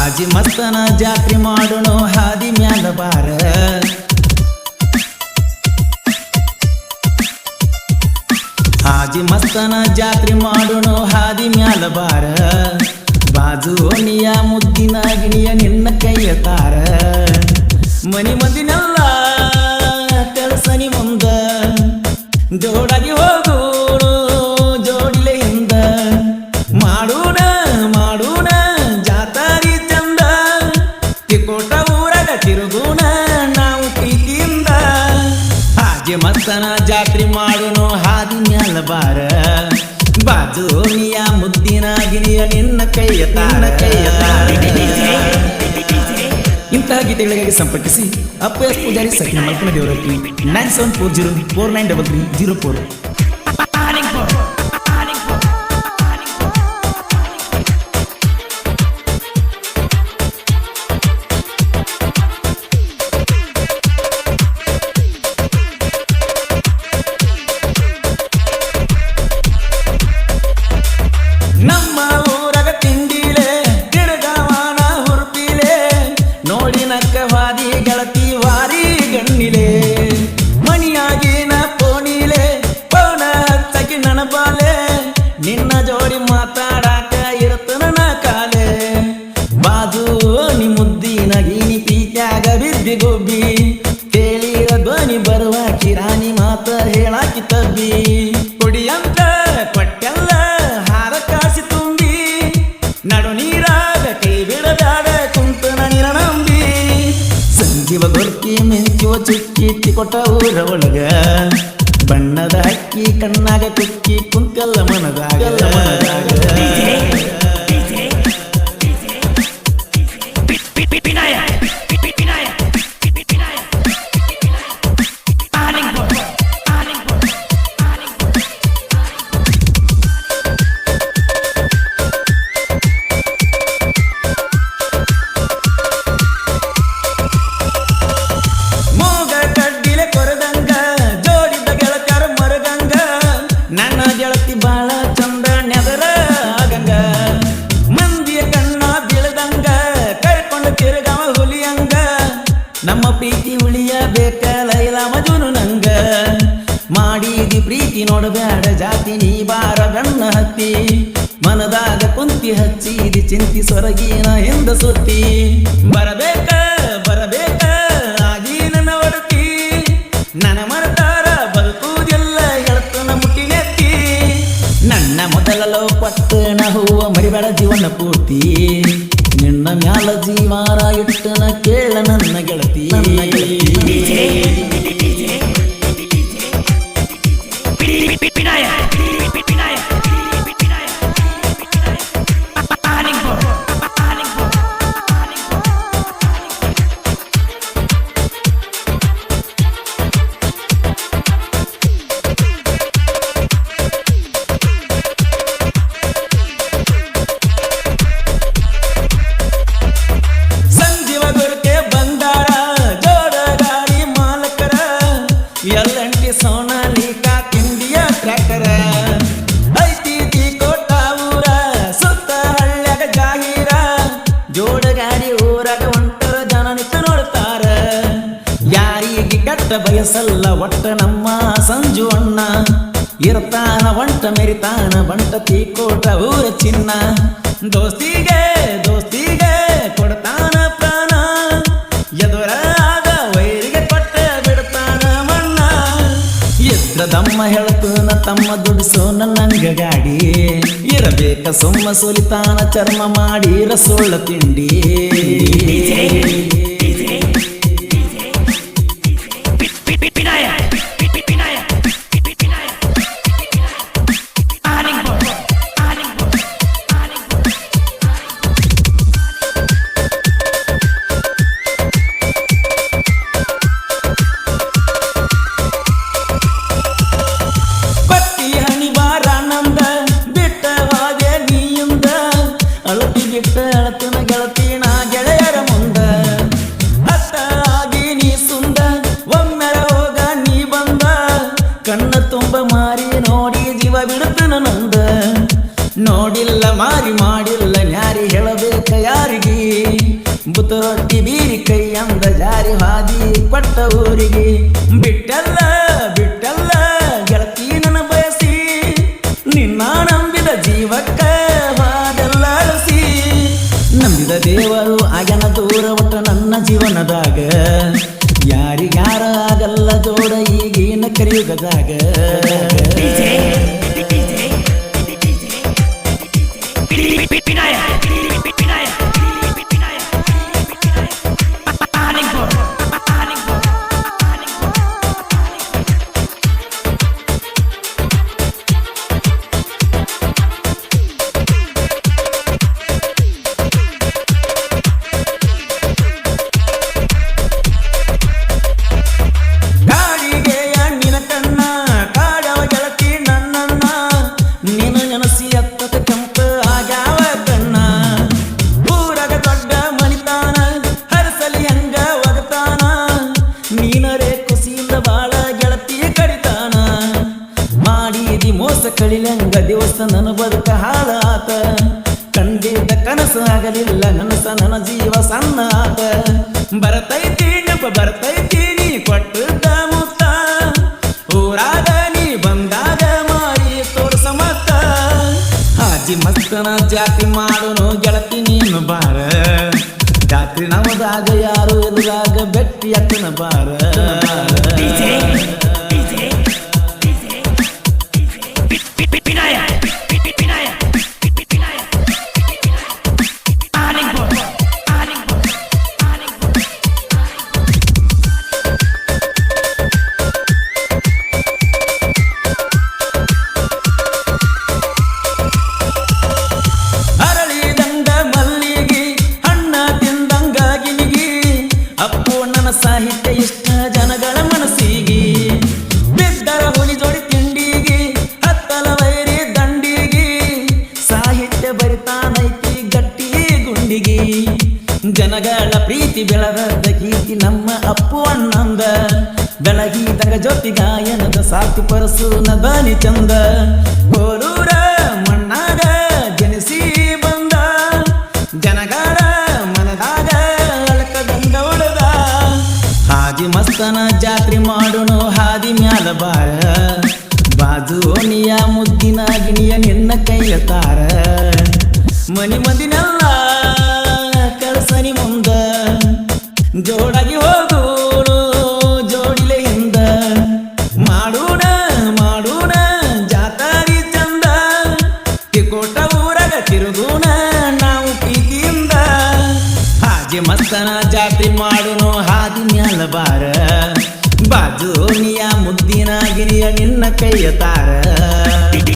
ಹಾಜಿ ಮಸ್ತನ ಜಾತ್ರೆ ಮಾಡೋಣ ಹಾದಿ ಮ್ಯಾಲ ಬಾರ ಹಾಜಿ ಮಸ್ತನ ಜಾತ್ರೆ ಮಾಡೋಣ ಹಾದಿ ಮ್ಯಾಲ ಬಾರ ಬಾಜು ಓಣಿಯ ಮುದ್ದಿನ ಗಿಣಿಯ ನಿನ್ನ ಕೈಯ ತಾರ ಮನಿ ಮಂದಿನೆಲ್ಲ ಕೆಲಸನಿ ಮುಂದ ಜೋಡಾಗಿ ಹೋಗೋಣ ಜೋಡಿಲೆ ಹಿಂದ ಮಾಡೋಣ ಮಾಡೋಣ ಜಾತಾರಿ ಚಂದ ತಿಕೋಟ ಊರಾಗ ತಿರುಗೋಣ ನಾವು ಪ್ರೀತಿಯಿಂದ ಹಾಜಿ ಮಸ್ತನ ಜಾತ್ರೆ ಮಾಡೋಣ ಹಾದಿ ಮ್ಯಾಲ ಬಾರ ಬಾಜು ಓಣಿಯ ಮುದ್ದಿನ ಗಿಣಿಯ ನಿನ್ನ ಕೈಯ ತಾರ ಇಂತಹ ಗೀತೆಗಳಿಗಾಗಿ ಸಂಪರ್ಕಿಸಿ ಅಪ್ಪಎಸ್ ಪೂಜಾರಿ ಸಖಿ ಮಲ್ಪನ ದೇವರತ್ತಿ 9740493304. ನಮ್ಮ ಊರಗ ತಿಂಡಿಲೆ ಗಿಡಗವಾನ ಹುರ್ಪಿಲೆ ನೋಡಿ ನಕ್ಕವಾದಿ ಗೆಳತಿ ವಾರಿ ಗಣ್ಣಿಲೆ ಮಣಿಯಾಗಿನ ಪೋಣಿಲೆ ಪೌನ ಹಚ್ಚಕಿ ನನಪಾಲೆ ನಿನ್ನ ಜೋಡಿ ಮಾತಾಡಾಕ ಇರುತ್ತ ನನ್ನ ಕಾಲೆ ಬಾಜು ನಿ ಮುದ್ದಿನ ಗೀನಿ ಪೀತ್ಯಾಗ ಬಿದ್ದಿ ಗೊಬ್ಬಿ ಕೇಳಿರ ಧ್ವನಿ ಬರುವ ಕಿರಾಣಿ ಮಾತ ಹೇಳಾಕಿ ತಬ್ಬಿ ಕುಡಿಯಂತ ಕೊಟ್ಟೆಲ್ಲ ಹಾರ ಕಾಸಿ ತುಂಬಿ ನಡು ನೀರಾಗ ಕೈ ಬಿಡದಾಡ ಕುಂತನ ನಿರ ನಂಬಿ ಸಂಜೀವ ಗೊರ್ಕಿ ಮೆಂಚುವ ಚುಕ್ಕಿ ತಿಕೊಟ ಊರ ಒಳಗ ಬಣ್ಣದ ಹಕ್ಕಿ ಕಣ್ಣಾಗ ಕುಕ್ಕಿ ಕುಂತಲ್ಲ ಮನದಾಗ ಮೂಗ ಕಡ್ಡಿಲೆ ಕೊರದಂಗ ಜೋಡಿದ ಗೆಳತರ ಮರಗಂಗ ನನ್ನ ಗೆಳತಿ ಬಾಳ ಚಂದ ನೆದರ ಆಗಂಗ ಮಂದಿಯ ಕಣ್ಣ ಬೀಳದಂಗ ಕರ್ಕೊಂಡು ತಿರುಗವ ಹುಲಿಯಂಗ ನಮ್ಮ ಪ್ರೀತಿ ಉಳಿಯಬೇಕ ಲೈಲ ಮಜುನು ನಂಗ ಮಾಡಿದಿ ಪ್ರೀತಿ ನೋಡಬ್ಯಾಡ ಜಾತಿ ನೀ ಬಾರ ಗಣ್ಣ ಹತ್ತಿ ಮನದಾಗ ಕುಂತಿ ಹಚ್ಚಿದಿ ಚಿಂತಿ ಸೊರಗಿನ ಹಿಂದ ಸುತ್ತಿ ಬರಬೇಕ ಬರಬೇಕ ಆಗಿ ನನ್ನ ಒಡತಿ ನನ್ನ ಮರತಾರ ಬದುಕುವುದಿಲ್ಲ ಎಳತನ ಮುಟ್ಟಿನೆತ್ತಿ ನನ್ನ ಮೊದಲ ಲವ್ ಪಟ್ಟಣ ಹೂವ ಮರಿಬೇಡ ಜೀವನ ಪೂರ್ತಿ ನಿನ್ನ ಮ್ಯಾಲ ಜೀವಾರ ಇಟ್ಟನ ಕೇಳ ನನ್ನ ಗೆಳತಿ ಸಂಜೀವ ಗುರುಕೆ ಬಂದಾರ ಜೋಡ ಗಾಡಿ ಮಾಲಕರ ಎಲ್ಲಂಟಿ ಸೋನಾಲಿಕಾ ಕಿಂಡಿಯ ಟ್ರ್ಯಾಕ್ಟರ ಐತಿ ಕೋಟ ಊರ ಸುತ್ತ ಹಳ್ಳ್ಯಾಗ ಜಾಗೀರ ಜೋಡ ಗಾಡಿ ಊರಾಗ ಹೊಂಟರ ಜನ ನಿಂತು ನೋಡ್ತಾರ ಯಾರಿಗೆ ಕೆಟ್ಟ ಬಯಸಲ್ಲ ಒಟ್ಟ ನಮ್ಮ ಸಂಜು ಅಣ್ಣ ಇರ್ತಾನ ಒಂಟ ಮೆರಿತಾನ ಬಂಟ ಕೋಟ ಊರ ಚಿನ್ನ ದೋಸ್ತಿಗೆ ದೋಸ್ತಿಗೆ ಕೊಡ್ತಾನ ಪ್ರಾಣ ಎದುರಾದ ವೈರಿಗೆ ಕೊಟ್ಟ ಬಿಡ್ತಾನ ಮಣ್ಣ ಎದ್ರ ದಮ್ಮ ಹೇಳ್ತಾನ ತಮ್ಮ ದುಡಿಸೋ ನನ್ನಂಗ ಗಾಡಿ ಇರಬೇಕ ಸೊಮ್ಮ ಸೋಲಿತಾನ ಚರ್ಮ ಮಾಡಿ ರಸೋಳ ತಿಂಡಿ ಪಟ್ಟಿ ಹಣಿ ಬಾರ ನಂದ ಬಿಟ್ಟವಾಗೆ ನೀಯಿಂದ ಅಳತಿ ಬಿಟ್ಟ ಅಳತನ ಗೆಳತಿ ನಾ ಗೆಳೆಯರ ಮುಂದ ಮಾರಿ ಮಾಡಿಲ್ಲ ನ್ಯಾರಿ ಹೇಳಬೇಕ ಯಾರಿಗೆ ಬುತ್ತ ರೊಟ್ಟಿ ಬೀರಿ ಕೈಯಂದ ಜಾರಿ ಹಾದಿ ಕೊಟ್ಟ ಊರಿಗೆ ಬಿಟ್ಟಲ್ಲ ಬಿಟ್ಟಲ್ಲ ಗೆಳತಿ ನನ್ನ ಬಯಸಿ ನಿನ್ನ ನಂಬಿದ ಜೀವಕ್ಕ ಹಾದೆಲ್ಲ ಅಳಿಸಿ ನಂಬಿದ ದೇವರು ಆಗನ ದೂರ ಒಟ್ಟ ನನ್ನ ಜೀವನದಾಗ ಯಾರಿಗಾರ ಆಗಲ್ಲ ಜೋಡ ಈಗಿನ ಕರಿಯುಗದಾಗ ಕಳಿಲಂಗ ದಿವಸ ನನ್ನ ಬದುಕ ಹಾಳಾತ ಕಂಡಿದ್ದ ಕನಸು ಆಗಲಿಲ್ಲ ನನಸ ನನ್ನ ಜೀವ ಸಣ್ಣ ಆತ ಬರ್ತೈತಿ ನೆಪ ಬರ್ತೈತಿ ನೀ ಕೊಟ್ಟದ ಮುತ್ತ ಊರಾಗ ನೀ ಬಂದಾಗ ಮಾರಿ ತೋರ್ಸ ಮತ್ತ ಹಾಜಿ ಮಸ್ತನ ಜಾತಿ ಮಾಡೋನು ಗೆಳತಿ ನೀನು ಬಾರ ಜಾತ್ರಿ ನಮದಾಗ ಯಾರು ಎದುರಾಗ ಬೆಟ್ಟಿ ಅಕ್ಕನ ಬಾರ ಸಾಹಿತ್ಯ ಇಷ್ಟ ಜನಗಳ ಮನಸ್ಸಿಗೆ ಬಿದ್ದರ ಹುಲಿ ಜೋಡಿ ತಿಂಡಿಗೆ ಹತ್ತಲ ವೈರಿ ದಂಡಿಗೆ ಸಾಹಿತ್ಯ ಬರಿತಾನೈತಿ ಗಟ್ಟಿ ಗುಂಡಿಗೆ ಜನಗಳ ಪ್ರೀತಿ ಬೆಳದ ಗೀತಿ ನಮ್ಮ ಅಪ್ಪು ಅಣ್ಣಂದ ಬೆಳಗಿದಾಗ ಜೊತೆ ಗಾಯನದ ಸಾಥಿ ಪರಸು ನದನಿ ಚಂದ ಕೋರೂರ ಮಣ್ಣಾಗ ಜನಿಸಿ ಬಂದ ಜನಗಳ ಮನದಾಗ ಅಳಕದಂಗ ಉಳದ ಹಾಜಿ ಮಸ್ತನ ಜಾತ್ರೆ ಮಾಡೋನು ಹಾದಿ ಮ್ಯಾಲ ಬಾರ ಬಾಜು ಓಣಿಯ ಮುದ್ದಿನ ಗಿಣಿಯ ನಿನ್ನ ಕೈಯ ತಾರ ಮನಿ ಮಂದಿನೆಲ್ಲ ಕಳಸನಿ ಮುಂದ ಜೋಡಾಗಿ ಹೋಗೋನು ಜೋಡಿಲೆ ಹಿಂದ ಮಾಡೋಣ ಮಾಡೋಣ ಜಾತಾರಿ ಚಂದ ತಿಕೋಟ ಊರಾಗ ತಿರುಗೋಣ ನಾವು ಪ್ರೀತಿಯಿಂದ ಹಾಜಿ ಮಸ್ತನ ಜಾತ್ರೆ ಮಾಡೋನು ಹಾದಿ ಮ್ಯಾಲ ಬಾರ ಬಾಜು ಓಣಿಯ ಮುದ್ದಿನ ಗಿಣಿಯ ನಿನ್ನ ಕೈಯ ತಾರ